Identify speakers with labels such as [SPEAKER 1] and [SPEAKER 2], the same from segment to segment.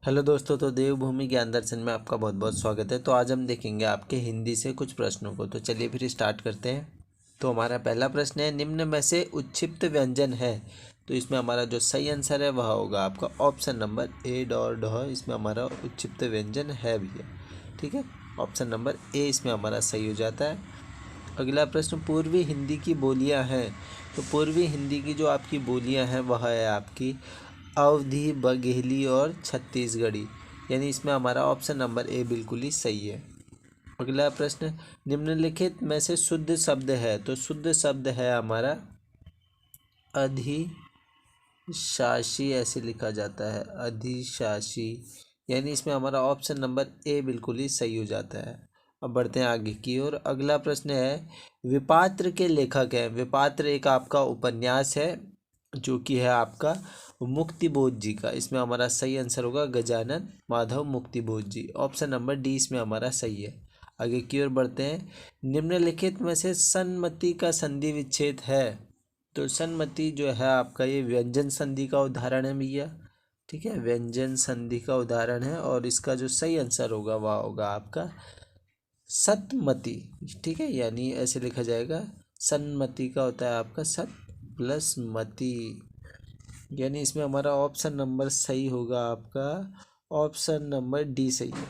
[SPEAKER 1] Hello दोस्तों, तो देवभूमि ज्ञान दर्शन में आपका बहुत बहुत स्वागत है। तो आज हम देखेंगे आपके हिंदी से कुछ प्रश्नों को। तो चलिए फिर स्टार्ट करते हैं। तो हमारा पहला प्रश्न है, निम्न में से उच्छिप्त व्यंजन है। तो इसमें हमारा जो सही आंसर है वह होगा आपका ऑप्शन नंबर ए डॉर डॉ। इसमें हमारा उच्छिप्त व्यंजन है भैया। ठीक है, ऑप्शन नंबर ए इसमें हमारा सही हो जाता है। अगला प्रश्न, पूर्वी हिंदी की बोलियां हैं। तो पूर्वी हिंदी की जो आपकी बोलियां हैं वह है आपकी अवधी, बघेली और छत्तीसगढ़ी। यानी इसमें हमारा ऑप्शन नंबर ए बिल्कुल ही सही है। अगला प्रश्न, निम्नलिखित में से शुद्ध शब्द है। तो शुद्ध शब्द है हमारा अधिशासी, ऐसे लिखा जाता है अधिशासी। यानी इसमें हमारा ऑप्शन नंबर ए बिल्कुल ही सही हो जाता है। अब बढ़ते हैं आगे की ओर। अगला प्रश्न है, विपात्र के लेखक हैं। विपात्र एक आपका उपन्यास है जो कि है आपका मुक्तिबोध जी का। इसमें हमारा सही आंसर होगा गजानन माधव मुक्तिबोध जी। ऑप्शन नंबर डी इसमें हमारा सही है। आगे की ओर बढ़ते हैं। निम्नलिखित में से सन्मति का संधि विच्छेद है। तो सन्मति जो है आपका ये व्यंजन संधि का उदाहरण है भैया। ठीक है, व्यंजन संधि का उदाहरण है और इसका जो सही आंसर होगा वह होगा आपका सतमति। ठीक है, यानी ऐसे लिखा जाएगा, सन्मति का होता है आपका सत प्लस मति। यानी इसमें हमारा ऑप्शन नंबर सही होगा आपका ऑप्शन नंबर डी सही है।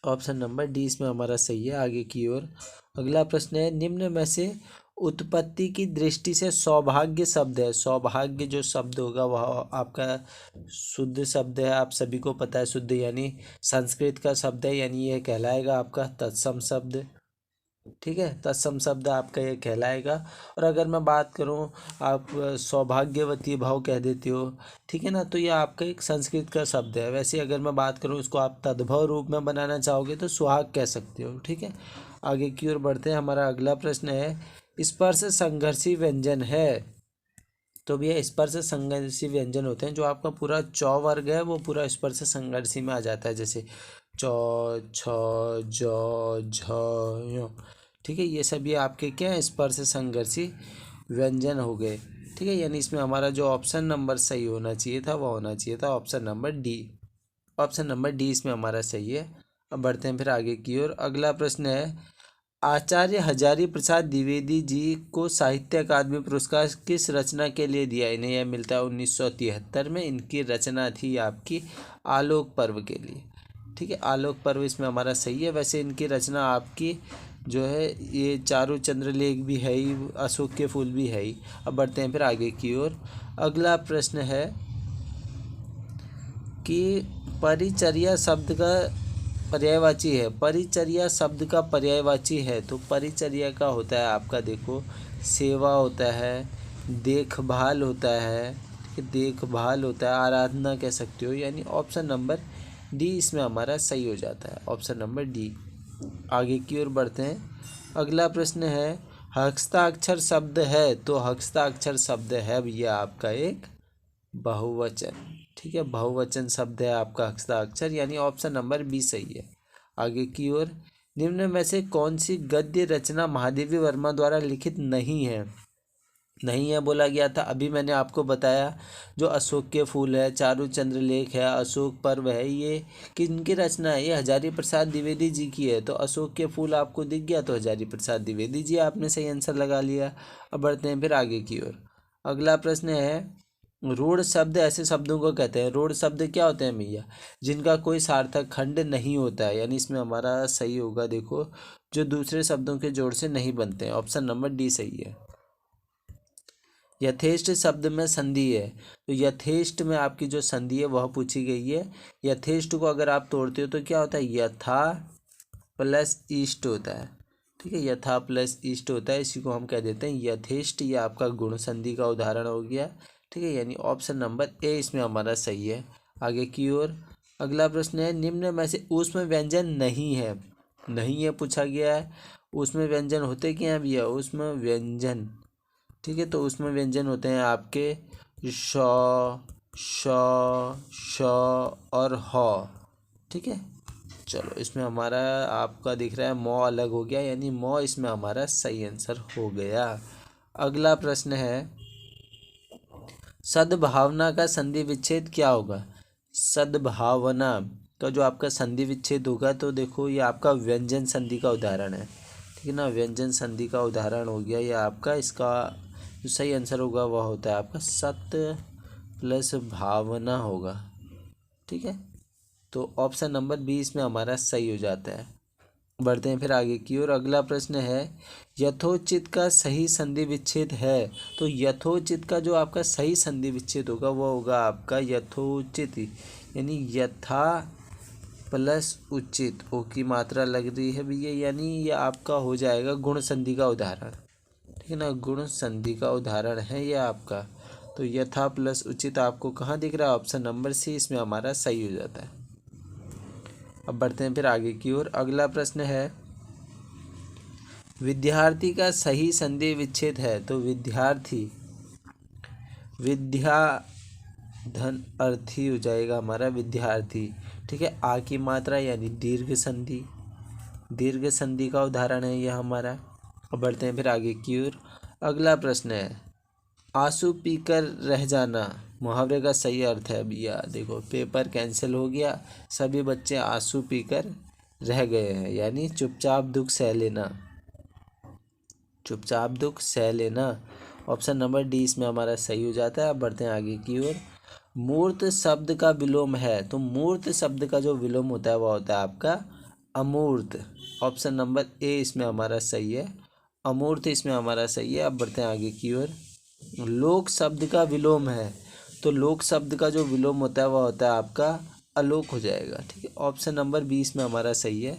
[SPEAKER 1] ऑप्शन नंबर डी इसमें हमारा सही है। आगे की ओर अगला प्रश्न है, निम्न में से उत्पत्ति की दृष्टि से सौभाग्य शब्द है। सौभाग्य जो शब्द होगा वह आपका शुद्ध शब्द है। आप सभी को पता है शुद्ध यानी संस्कृत का शब्द है, यानी यह कहलाएगा आपका तत्सम शब्द। ठीक है, तत्सम शब्द आपका ये कहलाएगा। और अगर मैं बात करूं, आप सौभाग्यवती भाव कह देते हो, ठीक है ना, तो ये आपका एक संस्कृत का शब्द है। वैसे अगर मैं बात करूं इसको आप तद्भव रूप में बनाना चाहोगे तो सुहाग कह सकते हो। ठीक है, आगे की ओर बढ़ते हैं। हमारा अगला प्रश्न है, स्पर्श संघर्षी व्यंजन है। तो भैया स्पर्श संघर्षी व्यंजन होते हैं जो आपका पूरा चौ वर्ग है वो पूरा स्पर्श संघर्षी में आ जाता है, जैसे चौ, छ, जौ, झ, यो। ठीक है, ये सभी आपके क्या है, स्पर्श संघर्षी व्यंजन हो गए। ठीक है, यानी इसमें हमारा जो ऑप्शन नंबर सही होना चाहिए था वह होना चाहिए था option number D. Option number D इसमें हमारा सही है। अब बढ़ते हैं फिर आगे की ओर। अगला प्रश्न है, आचार्य हजारी प्रसाद द्विवेदी जी को साहित्य अकादमी पुरस्कार किस रचना के लिए दिया? इन्हें यह मिलता है 1973 में। इनकी रचना थी आपकी आलोक पर्व के लिए। ठीक है, आलोक पर्व इसमें हमारा सही है। वैसे इनकी रचना आपकी जो है ये चारु चंद्र लेख भी है ही, अशोक के फूल भी है ही। अब बढ़ते हैं फिर आगे की ओर। अगला प्रश्न है कि परिचर्या शब्द का पर्यायवाची है। परिचर्या शब्द का पर्यायवाची है। तो परिचर्या का होता है आपका देखो सेवा होता है, देखभाल होता है, देखभाल होता है, आराधना कह सकते हो। यानी ऑप्शन नंबर डी इसमें हमारा सही हो जाता है, ऑप्शन नंबर डी। आगे की ओर बढ़ते हैं। अगला प्रश्न है, हस्ताक्षर शब्द है। तो हस्ताक्षर शब्द है भैया आपका एक बहुवचन। ठीक है, बहुवचन शब्द है आपका हस्ताक्षर, यानी ऑप्शन नंबर बी सही है। आगे की ओर, निम्न में से कौन सी गद्य रचना महादेवी वर्मा द्वारा लिखित नहीं है? नहीं है बोला गया था, अभी मैंने आपको बताया जो अशोक के फूल है, चारु चंद्र लेख है, अशोक पर्व है, ये किनकी रचना है? ये हजारी प्रसाद द्विवेदी जी की है। तो अशोक के फूल आपको दिख गया तो हजारी प्रसाद द्विवेदी जी आपने सही आंसर लगा लिया। अब बढ़ते हैं फिर आगे की ओर। अगला प्रश्न है, रूढ़ शब्द ऐसे शब्दों को कहते हैं। रूढ़ शब्द क्या होते हैं भैया? जिनका कोई सार्थक खंड नहीं होता है। यानी इसमें हमारा सही होगा देखो, जो दूसरे शब्दों के जोड़ से नहीं बनते हैं। ऑप्शन नंबर डी सही है। यथेष्ट शब्द में संधि है। तो यथेष्ट में आपकी जो संधि है वह पूछी गई है। यथेष्ट को अगर आप तोड़ते हो तो क्या होता है? यथा प्लस ईष्ट होता है। ठीक है, यथा प्लस ईष्ट होता है, इसी को हम कह देते हैं यथेष्ट। ये आपका गुण संधि का उदाहरण हो गया। ठीक है, यानी ऑप्शन नंबर ए इसमें हमारा सही है। आगे की ओर अगला प्रश्न है, निम्न में से ऊष्म व्यंजन नहीं है। नहीं है पूछा गया है। ऊष्म व्यंजन होते क्या हैं भैया? ऊष्म व्यंजन, ठीक है, तो उसमें व्यंजन होते हैं आपके श, श, श और ह। ठीक है, चलो इसमें हमारा आपका दिख रहा है मौ अलग हो गया, यानी मौ इसमें हमारा सही आंसर हो गया। अगला प्रश्न है, सद्भावना का संधि विच्छेद क्या होगा? सद्भावना का जो आपका संधि विच्छेद होगा, तो देखो ये आपका व्यंजन संधि का उदाहरण है, ठीक है ना। व्यंजन संधि का उदाहरण हो गया ये आपका। इसका जो सही आंसर होगा वह होता है आपका सत प्लस भावना होगा, ठीक है। तो ऑप्शन नंबर बी इसमें हमारा सही हो जाता है। बढ़ते हैं फिर आगे की ओर। अगला प्रश्न है यथोचित का सही संधि विच्छेद है। तो यथोचित का जो आपका सही संधि विच्छेद होगा वो होगा आपका यथोचित, यानी यथा प्लस उचित, ओ की मात्रा लग रही है भैया, यानी ये आपका हो जाएगा गुण संधि का उदाहरण, ठीक है ना। गुण संधि का उदाहरण है ये आपका। तो यथा प्लस उचित आपको कहाँ दिख रहा है? ऑप्शन नंबर सी इसमें हमारा सही हो जाता है। अब बढ़ते हैं फिर आगे की ओर। अगला प्रश्न है विद्यार्थी का सही संधि विच्छेद है। तो विद्यार्थी, विद्या धन अर्थी हो जाएगा हमारा विद्यार्थी, ठीक है। आ की मात्रा यानी दीर्घ संधि, दीर्घ संधि का उदाहरण है यह हमारा। अब बढ़ते हैं फिर आगे की ओर। अगला प्रश्न है आंसू पीकर रह जाना, मुहावरे का सही अर्थ है भैया। देखो पेपर कैंसिल हो गया, सभी बच्चे आंसू पीकर रह गए हैं, यानी चुपचाप दुख सह लेना, चुपचाप दुख सह लेना। ऑप्शन नंबर डी इसमें हमारा सही हो जाता है। अब बढ़ते हैं आगे की ओर। मूर्त शब्द का विलोम है। तो मूर्त शब्द का जो विलोम होता है वह होता है आपका अमूर्त। ऑप्शन नंबर ए इसमें हमारा सही है, अमूर्त इसमें हमारा सही है। अब बढ़ते हैं आगे की ओर। लोक शब्द का विलोम है। तो लोक शब्द का जो विलोम होता है वह होता है आपका अलोक हो जाएगा, ठीक है। ऑप्शन नंबर बी इसमें हमारा सही है।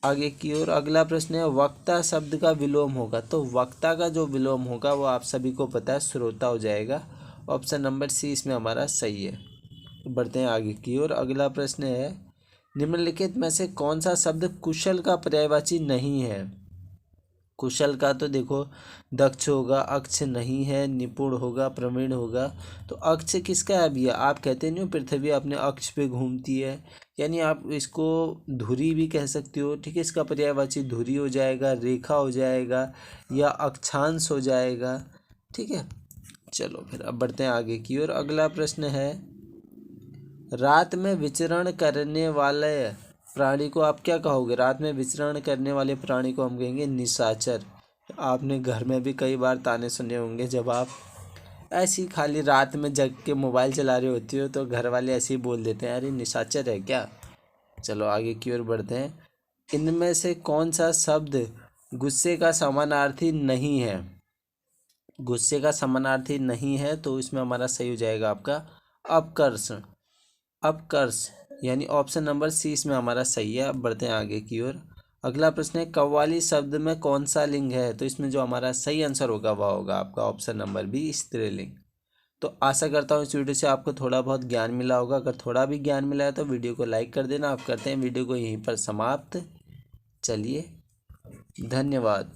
[SPEAKER 1] आगे की ओर अगला प्रश्न है वक्ता शब्द का विलोम होगा। तो वक्ता का जो विलोम होगा वो आप सभी को पता है श्रोता हो जाएगा। ऑप्शन नंबर सी इसमें हमारा सही है। बढ़ते हैं आगे की ओर। अगला प्रश्न है निम्नलिखित में से कौन सा शब्द कुशल का पर्यायवाची नहीं है। कुशल का तो देखो दक्ष होगा, अक्ष नहीं है, निपुण होगा, प्रवीण होगा। तो अक्ष किसका है भैया? आप कहते नहीं हो पृथ्वी अपने अक्ष पे घूमती है, यानी आप इसको धुरी भी कह सकते हो, ठीक है। इसका पर्यायवाची धुरी हो जाएगा, रेखा हो जाएगा, या अक्षांश हो जाएगा, ठीक है। चलो फिर अब बढ़ते हैं आगे की ओर। अगला प्रश्न है रात में विचरण करने वाले प्राणी को आप क्या कहोगे? रात में विचरण करने वाले प्राणी को हम कहेंगे निशाचर। आपने घर में भी कई बार ताने सुने होंगे, जब आप ऐसी खाली रात में जग के मोबाइल चला रहे होती हो तो घर वाले ऐसे ही बोल देते हैं अरे निशाचर है क्या। चलो आगे की ओर बढ़ते हैं। इनमें से कौन सा शब्द गुस्से का समानार्थी नहीं है? गुस्से का समानार्थी नहीं है तो इसमें हमारा सही हो जाएगा आपका अपकर्ष, अपकर्ष, यानी ऑप्शन नंबर सी इसमें हमारा सही है। अब बढ़ते हैं आगे की ओर। अगला प्रश्न है कव्वाली शब्द में कौन सा लिंग है? तो इसमें जो हमारा सही आंसर होगा वह होगा आपका ऑप्शन नंबर बी स्त्रीलिंग। तो आशा करता हूँ इस वीडियो से आपको थोड़ा बहुत ज्ञान मिला होगा। अगर थोड़ा भी ज्ञान मिला है तो वीडियो को लाइक कर देना। आप करते हैं वीडियो को यहीं पर समाप्त। चलिए धन्यवाद।